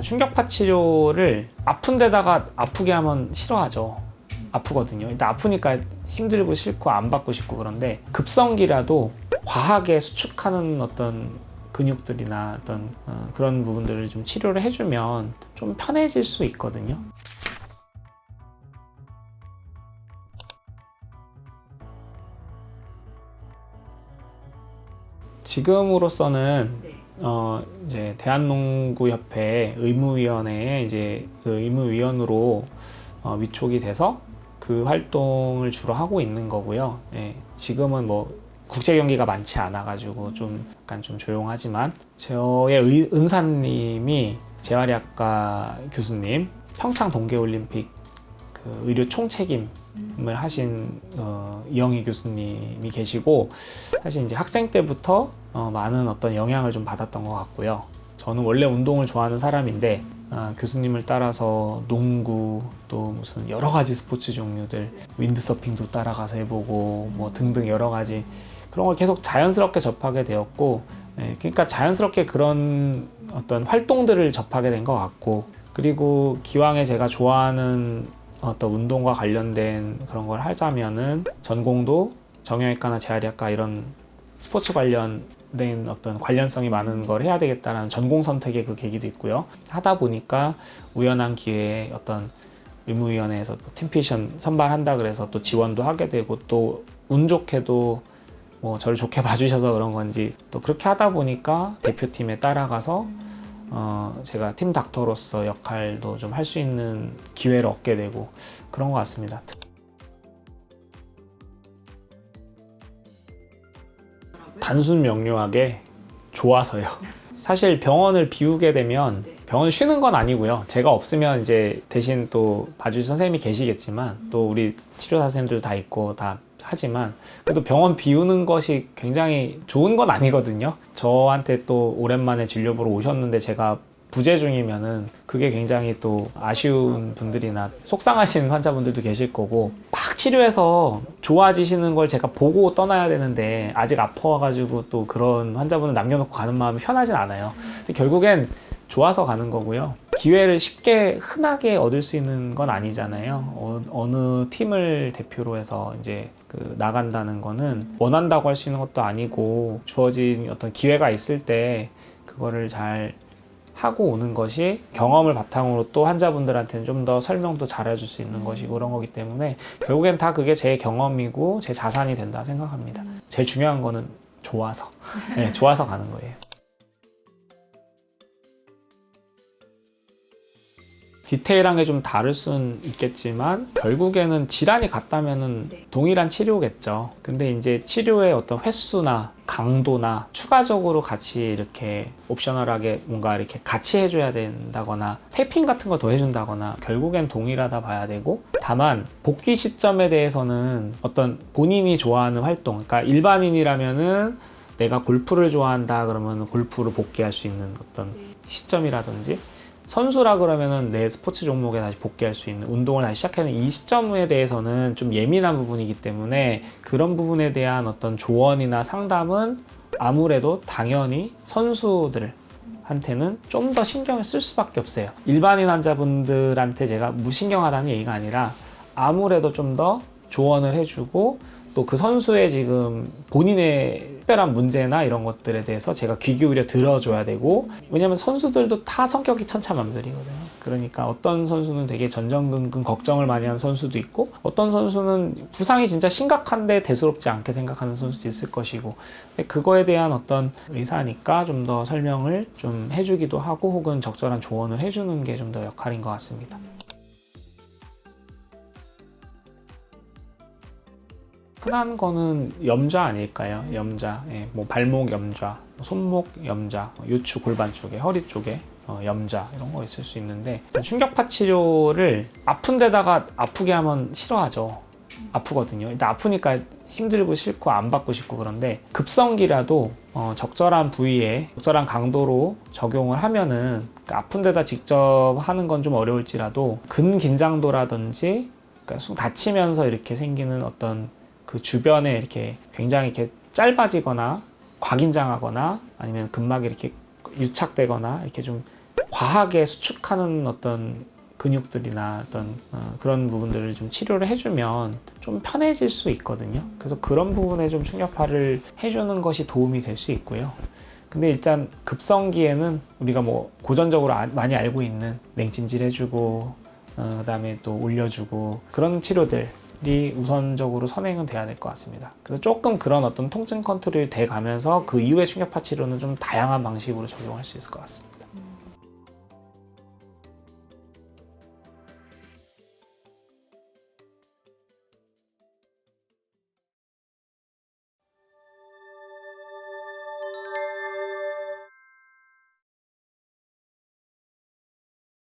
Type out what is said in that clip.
충격파 치료를 아픈 데다가 아프게 하면 싫어하죠. 아프거든요. 일단 아프니까 힘들고 싫고 안 받고 싶고. 그런데 급성기라도 과하게 수축하는 어떤 근육들이나 어떤 그런 부분들을 좀 치료를 해주면 좀 편해질 수 있거든요. 지금으로서는 이제 대한농구협회 의무위원회에 이제 그 의무위원으로 위촉이 돼서 그 활동을 주로 하고 있는 거고요. 예, 지금은 뭐 국제 경기가 많지 않아 가지고 좀 약간 좀 조용하지만, 저의 은사님이 재활의학과 교수님, 평창 동계올림픽 그 의료 총책임을 하신 이영희 교수님이 계시고, 사실 이제 학생 때부터 많은 어떤 영향을 좀 받았던 것 같고요. 저는 원래 운동을 좋아하는 사람인데 교수님을 따라서 농구, 또 무슨 여러 가지 스포츠 종류들, 윈드서핑도 따라가서 해보고 뭐 등등 여러 가지 그런 걸 계속 자연스럽게 접하게 되었고, 그러니까 자연스럽게 그런 어떤 활동들을 접하게 된 것 같고, 그리고 기왕에 제가 좋아하는 어떤 운동과 관련된 그런 걸 하자면은 전공도 정형외과나 재활의학과 이런 스포츠 관련된 어떤 관련성이 많은 걸 해야 되겠다라는 전공 선택의 그 계기도 있고요. 하다 보니까 우연한 기회에 어떤 의무위원회에서 팀피션 선발한다 그래서 또 지원도 하게 되고, 또 운 좋게도 뭐 저를 좋게 봐주셔서 그런 건지 또 그렇게 하다 보니까 대표팀에 따라가서 제가 팀 닥터로서 역할도 좀 할 수 있는 기회를 얻게 되고 그런 것 같습니다. 단순 명료하게 좋아서요. 사실 병원을 비우게 되면 병원을 쉬는 건 아니고요. 제가 없으면 이제 대신 또 봐주실 선생님이 계시겠지만, 또 우리 치료사 선생님들 다 있고 다 하지만, 그래도 병원 비우는 것이 굉장히 좋은 건 아니거든요. 저한테 또 오랜만에 진료 보러 오셨는데 제가 부재 중이면은 그게 굉장히 또 아쉬운 분들이나 속상하신 환자분들도 계실 거고, 막 치료해서 좋아지시는 걸 제가 보고 떠나야 되는데 아직 아파가지고 또 그런 환자분을 남겨놓고 가는 마음이 편하진 않아요. 근데 결국엔 좋아서 가는 거고요. 기회를 쉽게 흔하게 얻을 수 있는 건 아니잖아요. 어느 팀을 대표로 해서 이제 나간다는 거는 원한다고 할 수 있는 것도 아니고, 주어진 어떤 기회가 있을 때 그거를 잘 하고 오는 것이 경험을 바탕으로 또 환자분들한테는 좀 더 설명도 잘해줄 수 있는 것이고 그런 거기 때문에, 결국엔 다 그게 제 경험이고 제 자산이 된다 생각합니다. 제일 중요한 거는 좋아서, 네, 좋아서 가는 거예요. 디테일한 게 좀 다를 수는 있겠지만 결국에는 질환이 같다면은 동일한 치료겠죠. 근데 이제 치료의 어떤 횟수나 강도나 추가적으로 같이 이렇게 옵셔널하게 뭔가 이렇게 같이 해줘야 된다거나 테이핑 같은 거 더 해준다거나 결국엔 동일하다 봐야 되고, 다만 복귀 시점에 대해서는 어떤 본인이 좋아하는 활동, 그러니까 일반인이라면은 내가 골프를 좋아한다 그러면 골프로 복귀할 수 있는 어떤 시점이라든지, 선수라 그러면은 내 스포츠 종목에 다시 복귀할 수 있는, 운동을 다시 시작하는 이 시점에 대해서는 좀 예민한 부분이기 때문에, 그런 부분에 대한 어떤 조언이나 상담은 아무래도 당연히 선수들한테는 좀 더 신경을 쓸 수밖에 없어요. 일반인 환자분들한테 제가 무신경하다는 얘기가 아니라 아무래도 좀 더 조언을 해주고, 또 그 선수의 지금 본인의 특별한 문제나 이런 것들에 대해서 제가 귀 기울여 들어줘야 되고, 왜냐면 선수들도 다 성격이 천차만별이거든요. 그러니까 어떤 선수는 되게 전전긍긍 걱정을 많이 하는 선수도 있고, 어떤 선수는 부상이 진짜 심각한데 대수롭지 않게 생각하는 선수도 있을 것이고, 그거에 대한 어떤 의사니까 좀 더 설명을 좀 해주기도 하고, 혹은 적절한 조언을 해주는 게 좀 더 역할인 것 같습니다. 흔한 거는 염좌 아닐까요? 염좌, 예, 뭐 발목 염좌, 손목 염좌, 요추 골반 쪽에, 허리 쪽에 염좌 이런 거 있을 수 있는데, 충격파 치료를 아픈 데다가 아프게 하면 싫어하죠. 아프거든요. 일단 아프니까 힘들고 싫고 안 받고 싶고. 그런데 급성기라도 적절한 부위에 적절한 강도로 적용을 하면은, 그러니까 아픈 데다 직접 하는 건 좀 어려울지라도 근긴장도라든지, 그러니까 다치면서 이렇게 생기는 어떤 그 주변에 이렇게 굉장히 이렇게 짧아지거나 과긴장하거나 아니면 근막이 이렇게 유착되거나 이렇게 좀 과하게 수축하는 어떤 근육들이나 어떤 그런 부분들을 좀 치료를 해주면 좀 편해질 수 있거든요. 그래서 그런 부분에 좀 충격파를 해주는 것이 도움이 될 수 있고요. 근데 일단 급성기에는 우리가 뭐 고전적으로 많이 알고 있는 냉찜질 해주고 그다음에 또 올려주고 그런 치료들이 우선적으로 선행은 돼야 될 것 같습니다. 그래서 조금 그런 어떤 통증 컨트롤이 돼 가면서 그 이후의 충격파 치료는 좀 다양한 방식으로 적용할 수 있을 것 같습니다.